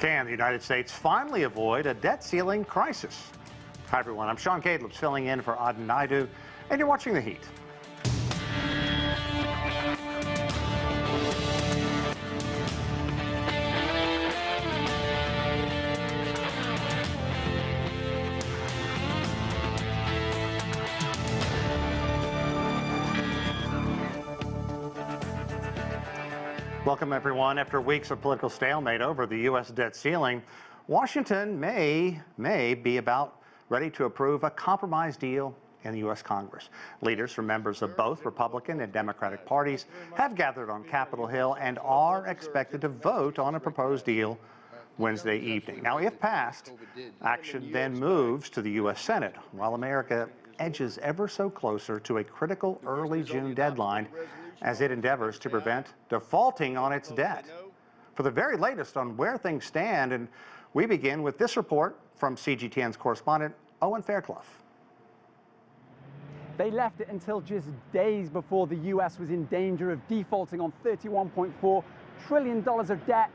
Can the United States finally avoid a debt ceiling crisis? Hi, everyone. I'm Sean Cadlips filling in for Aden Naidu, and you're watching The Heat. Welcome, everyone. After weeks of political stalemate over the U.S. debt ceiling, Washington may be about ready to approve a compromise deal in the U.S. Congress. Leaders from members of both Republican and Democratic parties have gathered on Capitol Hill and are expected to vote on a proposed deal Wednesday evening. Now, if passed, action then moves to the U.S. Senate, while America edges ever so closer to a critical early June deadline as it endeavors to prevent defaulting on its debt. For the very latest on where things stand, and we begin with this report from CGTN's correspondent, Owen Fairclough. They left it until just days before the U.S. was in danger of defaulting on $31.4 trillion of debt,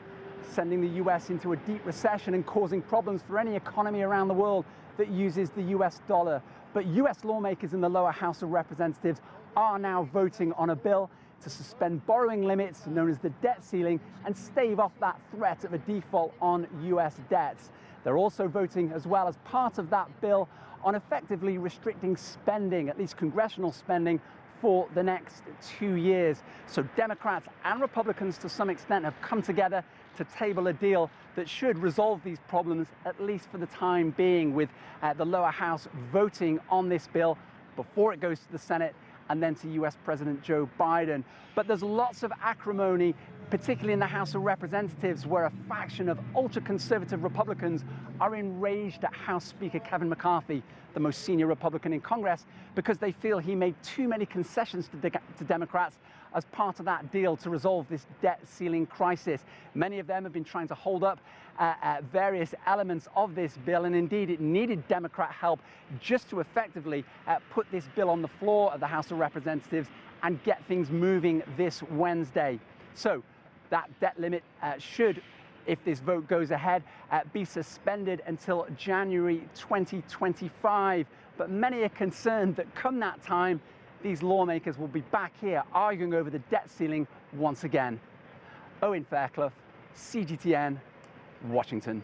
sending the U.S. into a deep recession and causing problems for any economy around the world that uses the U.S. dollar. But U.S. lawmakers in the lower House of Representatives are now voting on a bill to suspend borrowing limits known as the debt ceiling and stave off that threat of a default on U.S. debts. They're also voting as well as part of that bill on effectively restricting spending, at least congressional spending, for the next 2 years. So Democrats and Republicans to some extent have come together to table a deal that should resolve these problems, at least for the time being, with the lower house voting on this bill before it goes to the Senate and then to US President Joe Biden. But there's lots of acrimony, particularly in the House of Representatives, where a faction of ultra-conservative Republicans are enraged at House Speaker Kevin McCarthy, the most senior Republican in Congress, because they feel he made too many concessions to Democrats as part of that deal to resolve this debt ceiling crisis. Many of them have been trying to hold up various elements of this bill, and indeed it needed Democrat help just to effectively put this bill on the floor of the House of Representatives and get things moving this Wednesday. So that debt limit should, if this vote goes ahead, be suspended until January 2025. But many are concerned that come that time, these lawmakers will be back here arguing over the debt ceiling once again. Owen Fairclough, CGTN, Washington.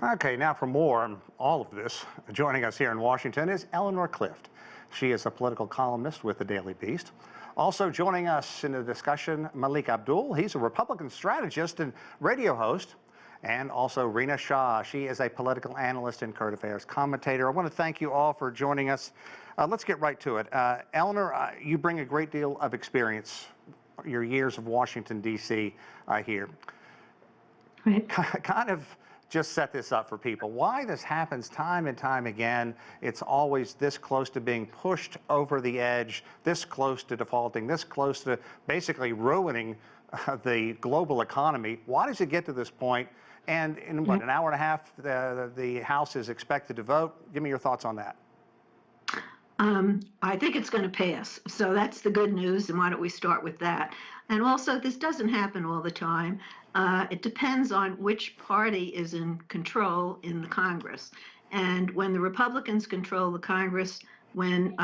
Okay, now for more on all of this, joining us here in Washington is Eleanor Clift. She is a political columnist with the Daily Beast. Also joining us in the discussion, Melik Abdul. He's a Republican strategist and radio host. And also Rina Shah. She is a political analyst and current affairs commentator. I want to thank you all for joining us. Let's get right to it. Eleanor, you bring a great deal of experience, your years of Washington, D.C. Here. Right. Kind of just set this up for people. Why this happens time and time again, it's always this close to being pushed over the edge, this close to defaulting, this close to basically ruining the global economy. Why does it get to this point? And in what, an hour and a half, the House is expected to vote? Give me your thoughts on that. I think it's going to pass. So that's the good news, and why don't we start with that? And also, this doesn't happen all the time. It depends on which party is in control in the Congress. And when the Republicans control the Congress, when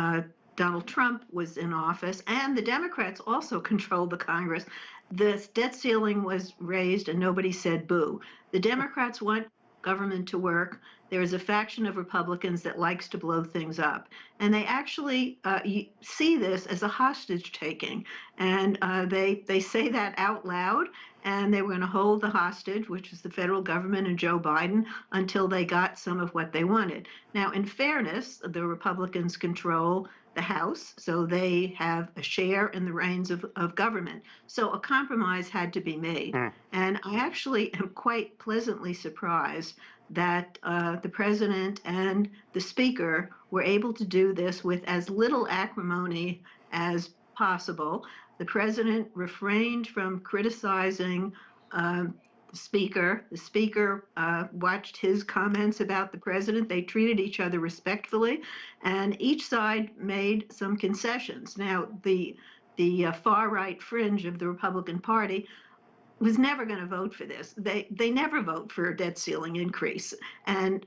Donald Trump was in office, and the Democrats also controlled the Congress, the debt ceiling was raised and nobody said boo. The Democrats want government to work. There is a faction of Republicans that likes to blow things up. And they actually see this as a hostage taking. And they say that out loud, and they were going to hold the hostage, which is the federal government and Joe Biden, until they got some of what they wanted. Now, in fairness, the Republicans control the House, so they have a share in the reins of government. So a compromise had to be made. And I actually am quite pleasantly surprised that the president and the speaker were able to do this with as little acrimony as possible. The president refrained from criticizing the speaker. The speaker watched his comments about the president. They treated each other respectfully, and each side made some concessions. Now, the far right fringe of the Republican Party was never going to vote for this. They never vote for a debt ceiling increase, and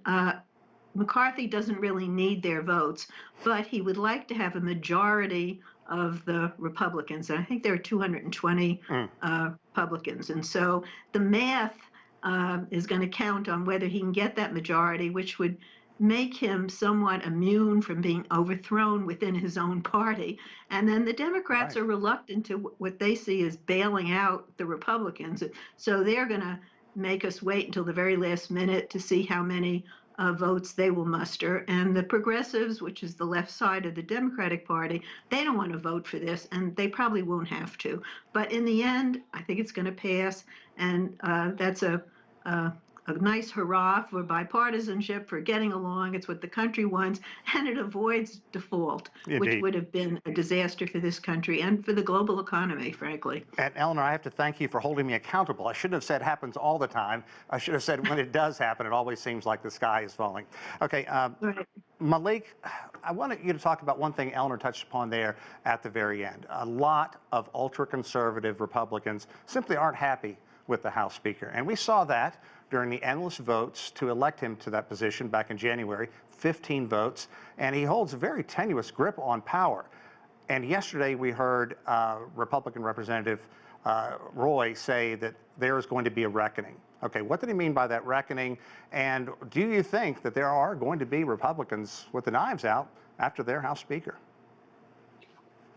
McCarthy doesn't really need their votes, but he would like to have a majority of the Republicans. And I think there are 220 Republicans. And so the math is going to count on whether he can get that majority, which would make him somewhat immune from being overthrown within his own party. And then the Democrats are reluctant to what they see as bailing out the Republicans. So they're going to make us wait until the very last minute to see how many votes they will muster. And the progressives, which is the left side of the Democratic Party, they don't want to vote for this, and they probably won't have to. But in the end, I think it's going to pass, and that's a nice hurrah for bipartisanship, for getting along. It's what the country wants, and it avoids default, which would have been a disaster for this country and for the global economy, frankly. And Eleanor, I have to thank you for holding me accountable. I shouldn't have said happens all the time. I should have said when it does happen, it always seems like the sky is falling. Okay, Right. Melik, I wanted you to talk about one thing Eleanor touched upon there at the very end. A lot of ultra-conservative Republicans simply aren't happy with the House Speaker, and we saw that during the endless votes to elect him to that position back in January, 15 votes, and he holds a very tenuous grip on power. And yesterday we heard Republican Representative Roy say that there is going to be a reckoning. Okay, what did he mean by that reckoning? And do you think that there are going to be Republicans with the knives out after their House Speaker?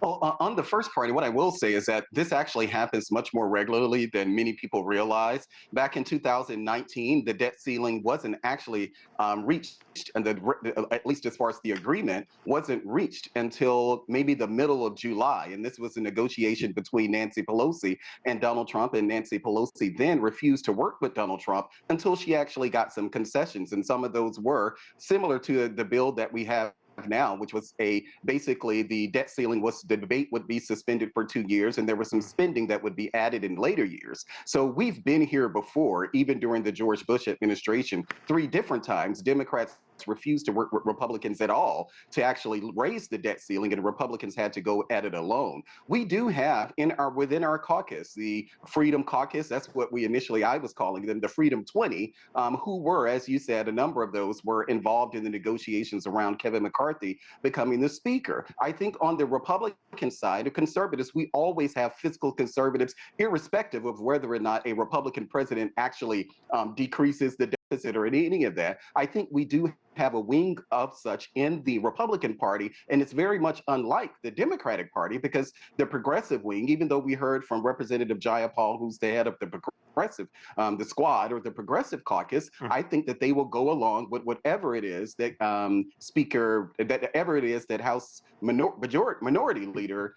Well, on the first part, what I will say is that this actually happens much more regularly than many people realize. Back in 2019, the debt ceiling wasn't actually reached, and at least as far as the agreement, wasn't reached until maybe the middle of July. And this was a negotiation between Nancy Pelosi and Donald Trump. And Nancy Pelosi then refused to work with Donald Trump until she actually got some concessions. And some of those were similar to the bill that we have now, which was basically the debt ceiling the debate would be suspended for 2 years, and there was some spending that would be added in later years. So we've been here before, even during the George Bush administration, 3 different times. Democrats refused to work with Republicans at all to actually raise the debt ceiling, and Republicans had to go at it alone. We do have within our caucus, the Freedom Caucus, that's what I was calling them, the Freedom 20, who were, as you said, a number of those were involved in the negotiations around Kevin McCarthy becoming the speaker. I think on the Republican side, the conservatives, we always have fiscal conservatives, irrespective of whether or not a Republican president actually decreases the deficit or any of that. I think we do have a wing of such in the Republican Party, and it's very much unlike the Democratic Party, because the progressive wing, even though we heard from Representative Jayapal, who's the head of the progressive, the squad or the progressive caucus, I think that they will go along with whatever it is that that House Minority Leader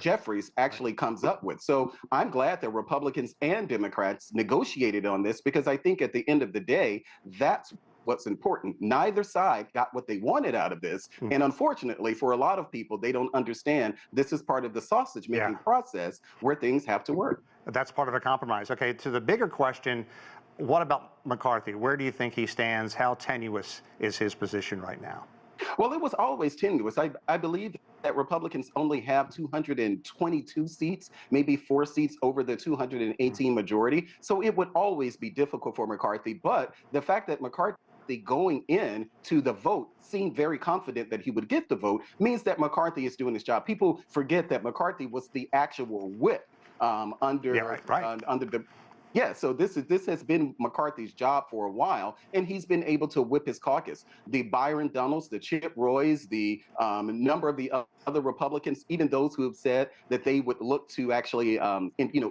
Jeffries actually comes up with. So I'm glad that Republicans and Democrats negotiated on this, because I think at the end of the day, that's what's important. Neither side got what they wanted out of this. And unfortunately, for a lot of people, they don't understand this is part of the sausage making process where things have to work. That's part of a compromise. Okay, to the bigger question, what about McCarthy? Where do you think he stands? How tenuous is his position right now? Well, it was always tenuous. I believe that Republicans only have 222 seats, maybe 4 seats over the 218 majority. So it would always be difficult for McCarthy. But the fact that McCarthy going in to the vote seemed very confident that he would get the vote means that McCarthy is doing his job. People forget that McCarthy was the actual whip under the so this has been McCarthy's job for a while, and he's been able to whip his caucus. The Byron Donalds, the Chip Roys, the number of the other Republicans, even those who have said that they would look to actually,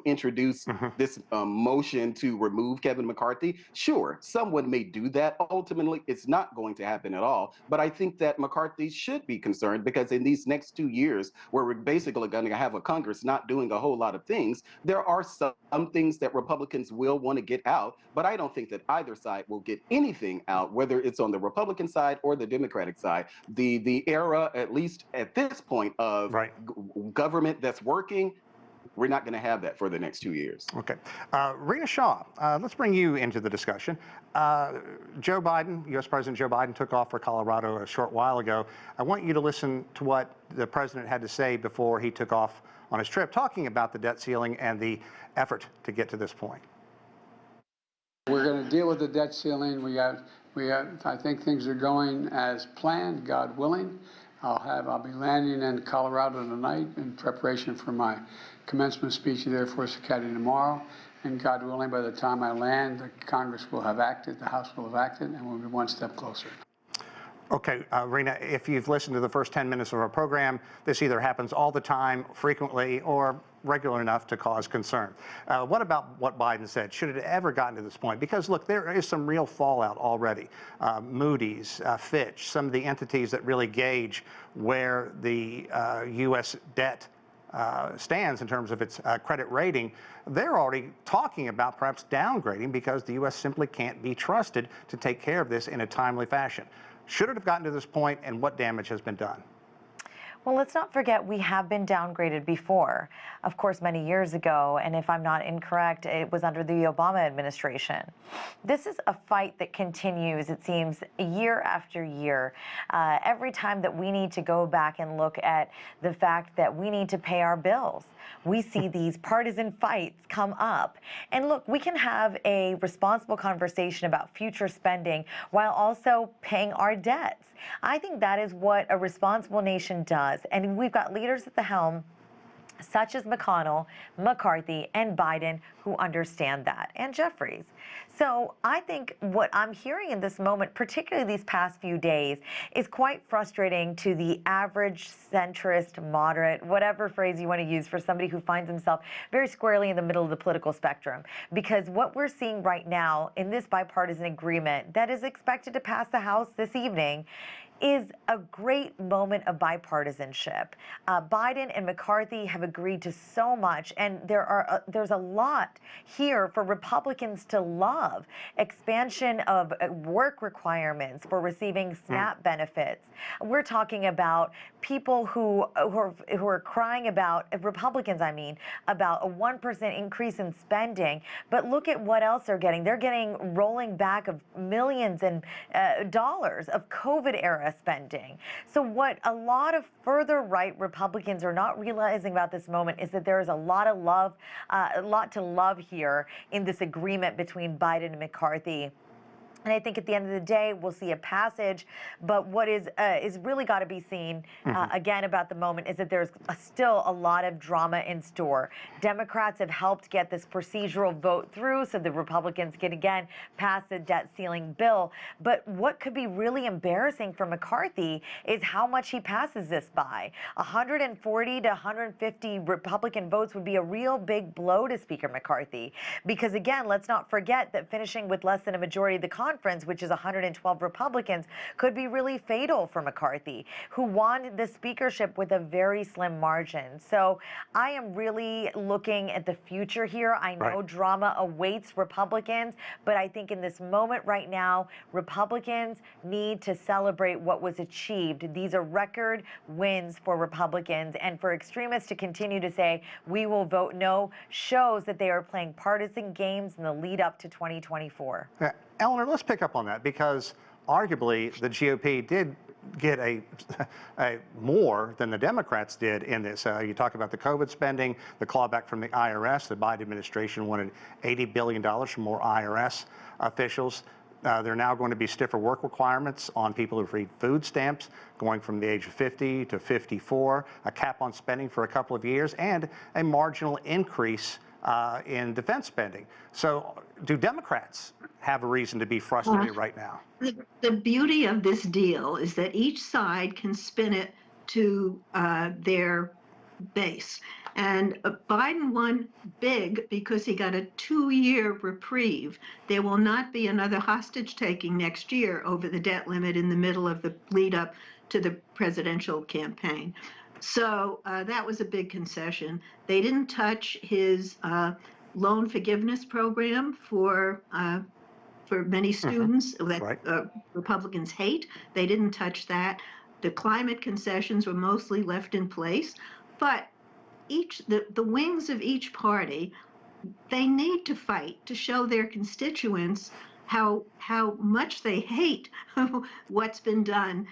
introduce this motion to remove Kevin McCarthy. Sure, someone may do that. Ultimately, it's not going to happen at all. But I think that McCarthy should be concerned, because in these next 2 years, where we're basically going to have a Congress not doing a whole lot of things, there are some things that Republicans will want to get out, but I don't think that either side will get anything out, whether it's on the Republican side or the Democratic side. The era, at least at this point, of government that's working we're not going to have that for the next 2 years. Okay. Rina Shah, let's bring you into the discussion. Joe Biden, U.S. President Joe Biden, took off for Colorado a short while ago. I want you to listen to what the president had to say before he took off on his trip, talking about the debt ceiling and the effort to get to this point. We're going to deal with the debt ceiling. I think things are going as planned, God willing. I'll be landing in Colorado tonight in preparation for my commencement speech at the Air Force Academy tomorrow. And God willing, by the time I land, the Congress will have acted, the House will have acted, and we'll be one step closer. Okay, Rina, if you've listened to the first 10 minutes of our program, this either happens all the time, frequently, or regular enough to cause concern. What about what Biden said? Should it have ever gotten to this point? Because, look, there is some real fallout already. Moody's, Fitch, some of the entities that really gauge where the U.S. debt stands in terms of its credit rating, they're already talking about perhaps downgrading because the U.S. simply can't be trusted to take care of this in a timely fashion. Should it have gotten to this point, and what damage has been done? Well, let's not forget we have been downgraded before, of course, many years ago, and if I'm not incorrect, it was under the Obama administration. This is a fight that continues, it seems, year after year. Every time that we need to go back and look at the fact that we need to pay our bills, we see these partisan fights come up. And look, we can have a responsible conversation about future spending while also paying our debts. I think that is what a responsible nation does. And we've got leaders at the helm, such as McConnell, McCarthy, and Biden, who understand that, and Jeffries. So I think what I'm hearing in this moment, particularly these past few days, is quite frustrating to the average centrist, moderate, whatever phrase you want to use for somebody who finds himself very squarely in the middle of the political spectrum. Because what we're seeing right now in this bipartisan agreement that is expected to pass the House this evening is a great moment of bipartisanship. Biden and McCarthy have agreed to so much, and there's a lot here for Republicans to love. Expansion of work requirements for receiving SNAP benefits. We're talking about people who are crying about, Republicans I mean, about a 1% increase in spending, but look at what else they're getting. They're getting rolling back of millions and dollars of COVID-era spending. So what a lot of further right Republicans are not realizing about this moment is that there is a lot of love, a lot to love here in this agreement between Biden and McCarthy. And I think at the end of the day, we'll see a passage. But what is really got to be seen, again, about the moment is that there's still a lot of drama in store. Democrats have helped get this procedural vote through so the Republicans can, again, pass the debt ceiling bill. But what could be really embarrassing for McCarthy is how much he passes this by. 140 to 150 Republican votes would be a real big blow to Speaker McCarthy. Because, again, let's not forget that finishing with less than a majority of the conference, which is 112 Republicans, could be really fatal for McCarthy, who won the speakership with a very slim margin. So I am really looking at the future here. I know drama awaits Republicans, but I think in this moment right now, Republicans need to celebrate what was achieved. These are record wins for Republicans, and for extremists to continue to say, we will vote no, shows that they are playing partisan games in the lead up to 2024. Yeah. Eleanor, let's pick up on that, because arguably the GOP did get a more than the Democrats did in this. You talk about the COVID spending, the clawback from the IRS. The Biden administration wanted $80 billion from more IRS officials. There are now going to be stiffer work requirements on people who receive food stamps, going from the age of 50 to 54, a cap on spending for a couple of years, and a marginal increase in defense spending. So do Democrats have a reason to be frustrated right now? The beauty of this deal is that each side can spin it to their base. And Biden won big because he got a 2-year reprieve. There will not be another hostage taking next year over the debt limit in the middle of the lead up to the presidential campaign. So that was a big concession. They didn't touch his loan forgiveness program for many students that Republicans hate. They didn't touch that. The climate concessions were mostly left in place. But the wings of each party, they need to fight to show their constituents how much they hate what's been done,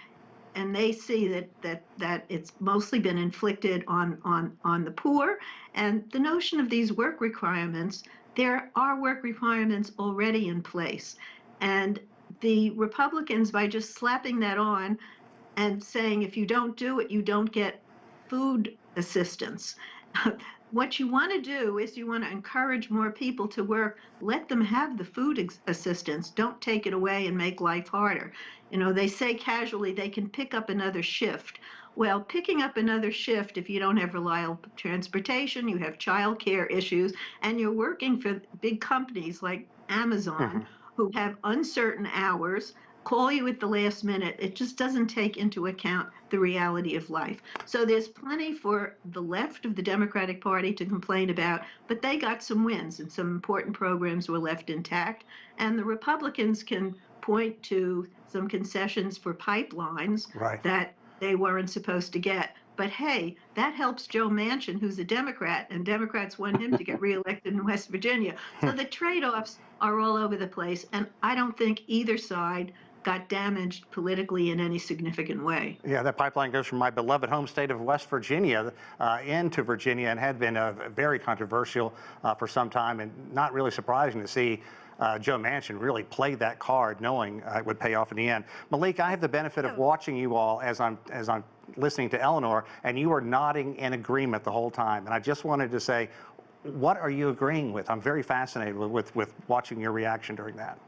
and they see that it's mostly been inflicted on the poor. And the notion of these work requirements, there are work requirements already in place, and the Republicans, by just slapping that on and saying if you don't do it, you don't get food assistance. What you want to do is you want to encourage more people to work. Let them have the food assistance. Don't take it away and make life harder. You know, they say casually they can pick up another shift. Well, picking up another shift, if you don't have reliable transportation, you have childcare issues, and you're working for big companies like Amazon, who have uncertain hours, call you at the last minute. It just doesn't take into account the reality of life. So there's plenty for the left of the Democratic Party to complain about, but they got some wins and some important programs were left intact. And the Republicans can point to some concessions for pipelines that they weren't supposed to get. But hey, that helps Joe Manchin, who's a Democrat, and Democrats want him to get reelected in West Virginia. So the trade-offs are all over the place, and I don't think either side got damaged politically in any significant way. Yeah, that pipeline goes from my beloved home state of West Virginia into Virginia, and had been very controversial for some time, and not really surprising to see Joe Manchin really play that card, knowing it would pay off in the end. Melik, I have the benefit of watching you all as I'm listening to Eleanor, and you are nodding in agreement the whole time. And I just wanted to say, what are you agreeing with? I'm very fascinated with watching your reaction during that.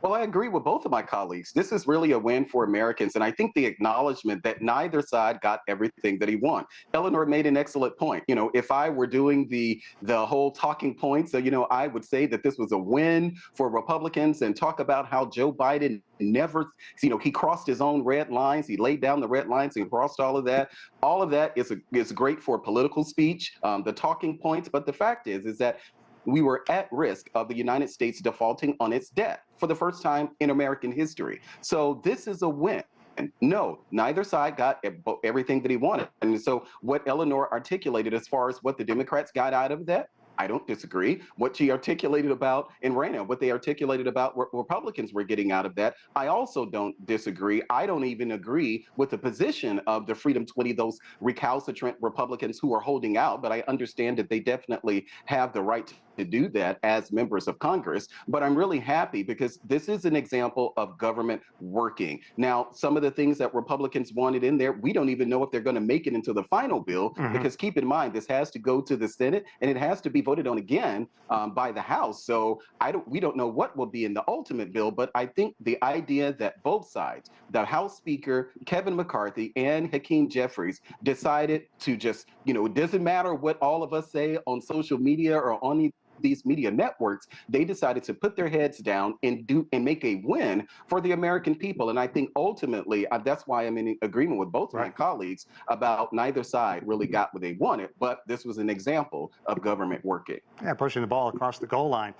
Well, I agree with both of my colleagues. This is really a win for Americans. And I think the acknowledgement that neither side got everything that he wanted. Eleanor made an excellent point. You know, if I were doing the whole talking points, you know, I would say that this was a win for Republicans and talk about how Joe Biden never, you know, he crossed his own red lines. He laid down the red lines and crossed all of that. All of that is great for political speech, the talking points. But the fact is that we were at risk of the United States defaulting on its debt for the first time in American history. So this is a win. And no, neither side got everything that he wanted. And so what Eleanor articulated as far as what the Democrats got out of that, I don't disagree. What she articulated about in Rina, what they articulated about what Republicans were getting out of that, I also don't disagree. I don't even agree with the position of the Freedom 20, those recalcitrant Republicans who are holding out, but I understand that they definitely have the right to do that as members of Congress. But I'm really happy because this is an example of government working. Now, some of the things that Republicans wanted in there, we don't even know if they're going to make it into the final bill, because keep in mind, this has to go to the Senate and it has to be voted on again by the House. So we don't know what will be in the ultimate bill, but I think the idea that both sides, the House Speaker, Kevin McCarthy, and Hakeem Jeffries decided to just, you know, it doesn't matter what all of us say on social media or on these media networks, they decided to put their heads down and make a win for the American people. And I think ultimately, that's why I'm in agreement with both my colleagues about neither side really got what they wanted, but this was an example of government working. Yeah, pushing the ball across the goal line.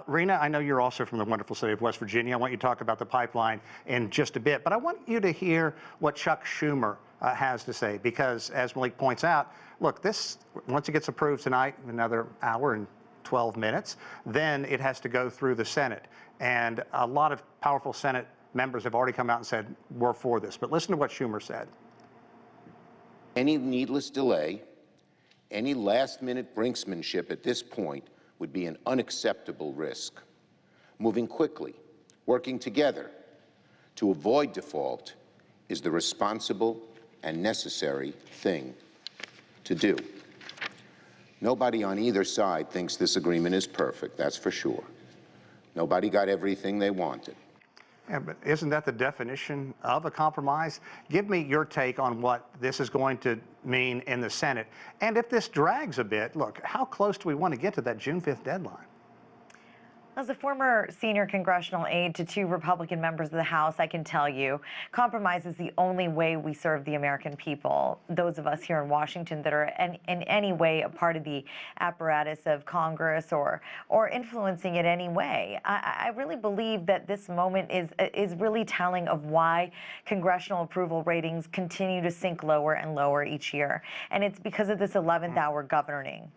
Rina, I know you're also from the wonderful city of West Virginia. I want you to talk about the pipeline in just a bit, but I want you to hear what Chuck Schumer has to say, because as Melik points out, look, this, once it gets approved tonight, another hour and 12 minutes, then it has to go through the Senate. And a lot of powerful Senate members have already come out and said, we're for this. But listen to what Schumer said. Any needless delay, any last-minute brinksmanship at this point would be an unacceptable risk. Moving quickly, working together to avoid default is the responsible and necessary thing to do. Nobody on either side thinks this agreement is perfect, that's for sure. Nobody got everything they wanted. Yeah, but isn't that the definition of a compromise? Give me your take on what this is going to mean in the Senate. And if this drags a bit, look, how close do we want to get to that June 5th deadline? As a former senior congressional aide to 2 Republican members of the House, I can tell you, compromise is the only way we serve the American people. Those of us here in Washington that are in any way a part of the apparatus of Congress or influencing it any way. I really believe that this moment is really telling of why congressional approval ratings continue to sink lower and lower each year. And it's because of this 11th hour governing.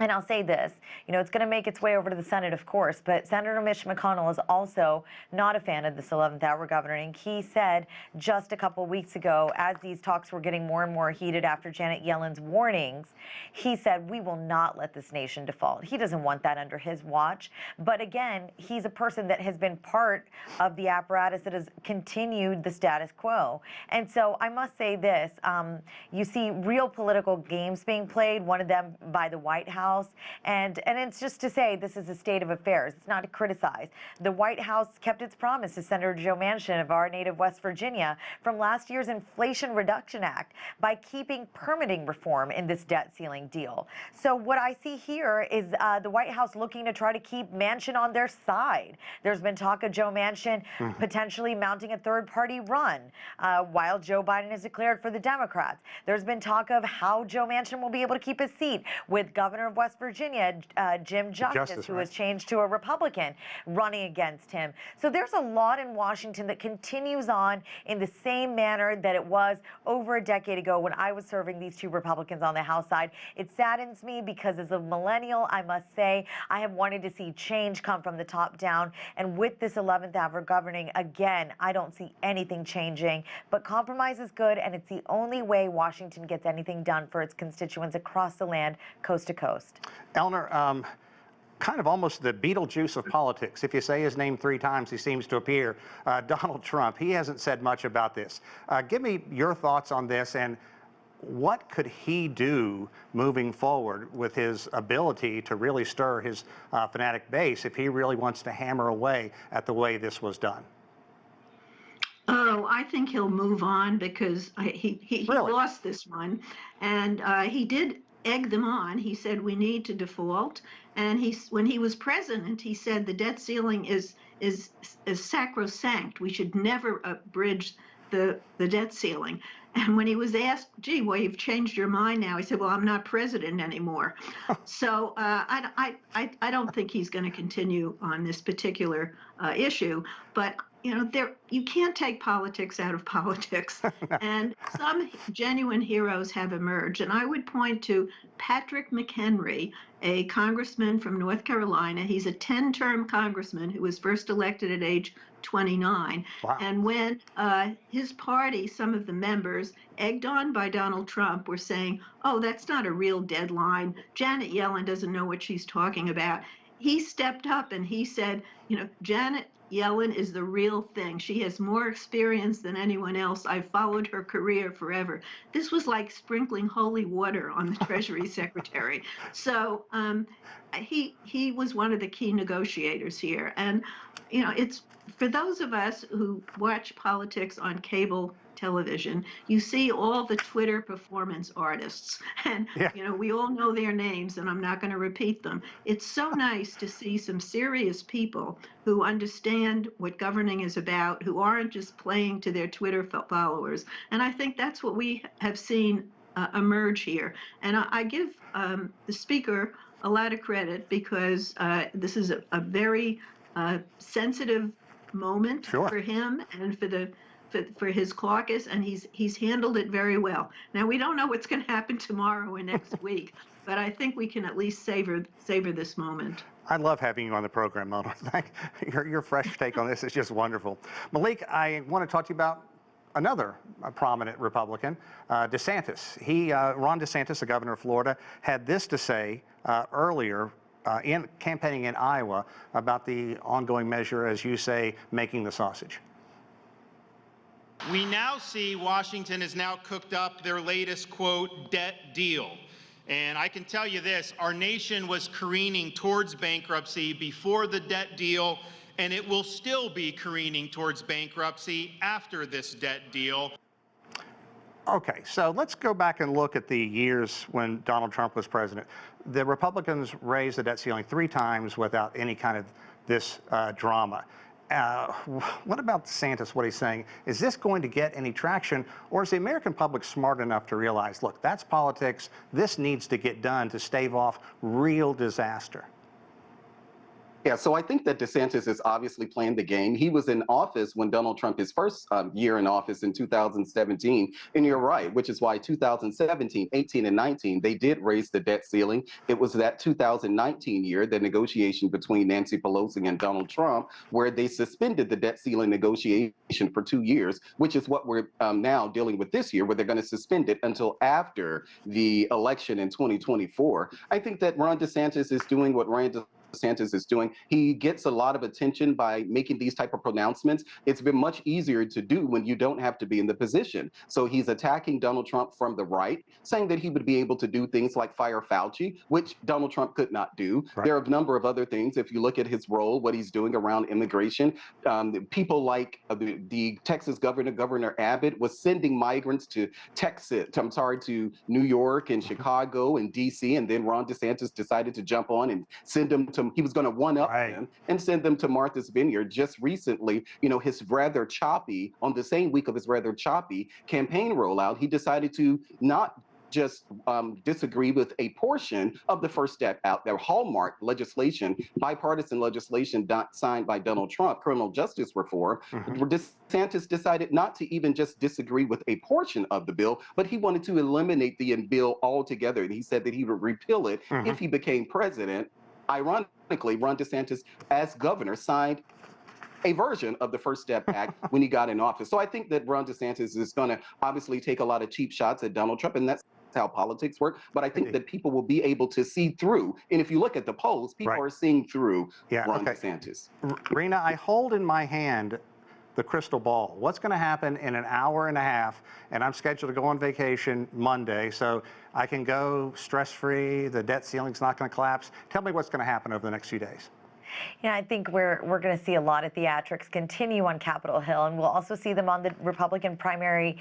And I'll say this, it's going to make its way over to the Senate, of course, but Senator Mitch McConnell is also not a fan of this 11th hour governing. He said just a couple weeks ago, as these talks were getting more and more heated after Janet Yellen's warnings, he said, we will not let this nation default. He doesn't want that under his watch. But again, he's a person that has been part of the apparatus that has continued the status quo. And so I must say this, you see real political games being played, one of them by the White House. And it's just to say this is a state of affairs. It's not to criticize. The White House kept its promise to Senator Joe Manchin of our native West Virginia from last year's Inflation Reduction Act by keeping permitting reform in this debt ceiling deal. So what I see here is the White House looking to try to keep Manchin on their side. There's been talk of Joe Manchin potentially mounting a third-party run while Joe Biden is declared for the Democrats. There's been talk of how Joe Manchin will be able to keep his seat with Governor of West Virginia, Jim Justice, who has changed to a Republican, running against him. So there's a lot in Washington that continues on in the same manner that it was over a decade ago when I was serving these 2 Republicans on the House side. It saddens me because as a millennial, I must say, I have wanted to see change come from the top down. And with this 11th hour governing, again, I don't see anything changing. But compromise is good, and it's the only way Washington gets anything done for its constituents across the land, coast to coast. Eleanor, kind of almost the Beetlejuice of politics. If you say his name 3 times, he seems to appear. Donald Trump, he hasn't said much about this. Give me your thoughts on this, and what could he do moving forward with his ability to really stir his fanatic base if he really wants to hammer away at the way this was done? Oh, I think he'll move on because he Really? lost this one, and he did egg them on. He said we need to default, and when he was president, he said the debt ceiling is sacrosanct. We should never bridge the debt ceiling. And when he was asked, gee, well, you've changed your mind now, he said, well, I'm not president anymore. So I don't think he's going to continue on this particular issue. But you can't take politics out of politics. And some genuine heroes have emerged. And I would point to Patrick McHenry, a congressman from North Carolina. He's a 10-term congressman who was first elected at age 29. Wow. And when his party, some of the members, egged on by Donald Trump, were saying, oh, that's not a real deadline. Janet Yellen doesn't know what she's talking about. He stepped up and he said, Janet Yellen is the real thing. She has more experience than anyone else. I've followed her career forever. This was like sprinkling holy water on the Treasury Secretary. So he was one of the key negotiators here. And, it's for those of us who watch politics on cable television, you see all the Twitter performance artists, and we all know their names, and I'm not going to repeat them. It's so nice to see some serious people who understand what governing is about, who aren't just playing to their Twitter followers. And I think that's what we have seen emerge here. And I give the speaker a lot of credit because this is a very sensitive moment for him and for his caucus, and he's handled it very well. Now, we don't know what's going to happen tomorrow or next week, but I think we can at least savor this moment. I love having you on the program, Eleanor. Your fresh take on this is just wonderful. Melik, I want to talk to you about another prominent Republican, DeSantis. Ron DeSantis, the governor of Florida, had this to say earlier in campaigning in Iowa about the ongoing measure, as you say, making the sausage. We now see Washington has now cooked up their latest, quote, debt deal. And I can tell you this, our nation was careening towards bankruptcy before the debt deal, and it will still be careening towards bankruptcy after this debt deal. Okay, so let's go back and look at the years when Donald Trump was president. The Republicans raised the debt ceiling 3 times without any kind of this drama. What about DeSantis, what he's saying? Is this going to get any traction, or is the American public smart enough to realize, look, that's politics, this needs to get done to stave off real disaster? Yeah, so I think that DeSantis is obviously playing the game. He was in office when Donald Trump, his first year in office in 2017. And you're right, which is why 2017, 18, and 19, they did raise the debt ceiling. It was that 2019 year, the negotiation between Nancy Pelosi and Donald Trump, where they suspended the debt ceiling negotiation for 2 years, which is what we're now dealing with this year, where they're going to suspend it until after the election in 2024. I think that Ron DeSantis is doing what Ron DeSantis is doing. He gets a lot of attention by making these type of pronouncements. It's been much easier to do when you don't have to be in the position. So he's attacking Donald Trump from the right, saying that he would be able to do things like fire Fauci, which Donald Trump could not do. Right. There are a number of other things. If you look at his role, what he's doing around immigration, people like the Texas governor, Governor Abbott, was sending migrants to to New York and Chicago and DC, and then Ron DeSantis decided to jump on and send them to, he was going to one-up them and send them to Martha's Vineyard. Just recently, his rather choppy, on the same week of his rather choppy campaign rollout, he decided to not just disagree with a portion of the First Step Out, their hallmark legislation, bipartisan legislation signed by Donald Trump, criminal justice reform. DeSantis decided not to even just disagree with a portion of the bill, but he wanted to eliminate the bill altogether. And he said that he would repeal it if he became president. Ironically, Ron DeSantis, as governor, signed a version of the First Step Act when he got in office. So I think that Ron DeSantis is going to obviously take a lot of cheap shots at Donald Trump, and that's how politics work. But I think that people will be able to see through. And if you look at the polls, people are seeing through Ron DeSantis. Rina, I hold in my hand the crystal ball. What's going to happen in an hour and a half? And I'm scheduled to go on vacation Monday, so I can go stress-free. The debt ceiling's not going to collapse. Tell me what's going to happen over the next few days. Yeah, I think we're going to see a lot of theatrics continue on Capitol Hill, and we'll also see them on the Republican primary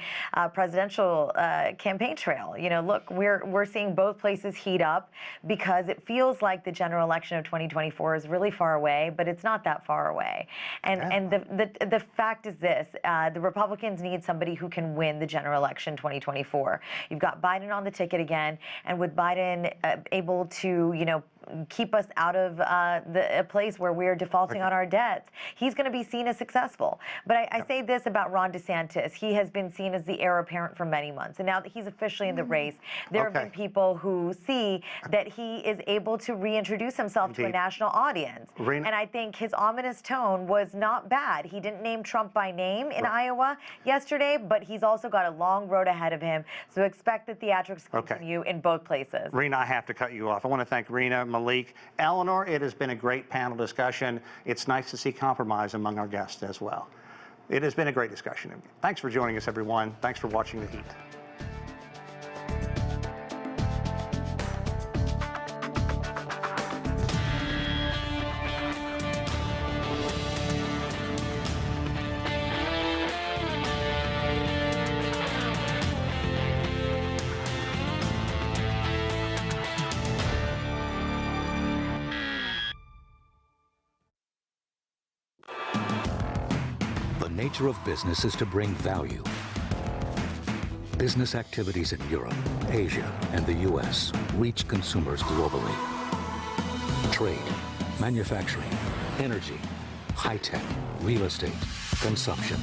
presidential campaign trail. Look, we're seeing both places heat up because it feels like the general election of 2024 is really far away, but it's not that far away. And the fact is this: the Republicans need somebody who can win the general election 2024. You've got Biden on the ticket again, and with Biden able to, keep us out of a place where we're defaulting on our debts, he's going to be seen as successful. But I say this about Ron DeSantis: he has been seen as the heir apparent for many months, and now that he's officially in the race, there have been people who see that he is able to reintroduce himself to a national audience. And I think his ominous tone was not bad. He didn't name Trump by name in Iowa yesterday, but he's also got a long road ahead of him. So expect the theatrics to continue in both places. Rina, I have to cut you off. I want to thank Rina, Melik, Eleanor. It has been a great panel discussion. It's nice to see compromise among our guests as well. It has been a great discussion. Thanks for joining us, everyone. Thanks for watching The Heat. The nature of business is to bring value. Business activities in Europe, Asia, and the U.S. reach consumers globally. Trade, manufacturing, energy, high-tech, real estate, consumption.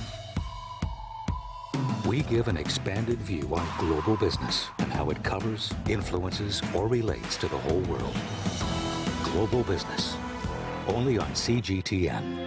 We give an expanded view on global business and how it covers, influences, or relates to the whole world. Global Business, only on CGTN.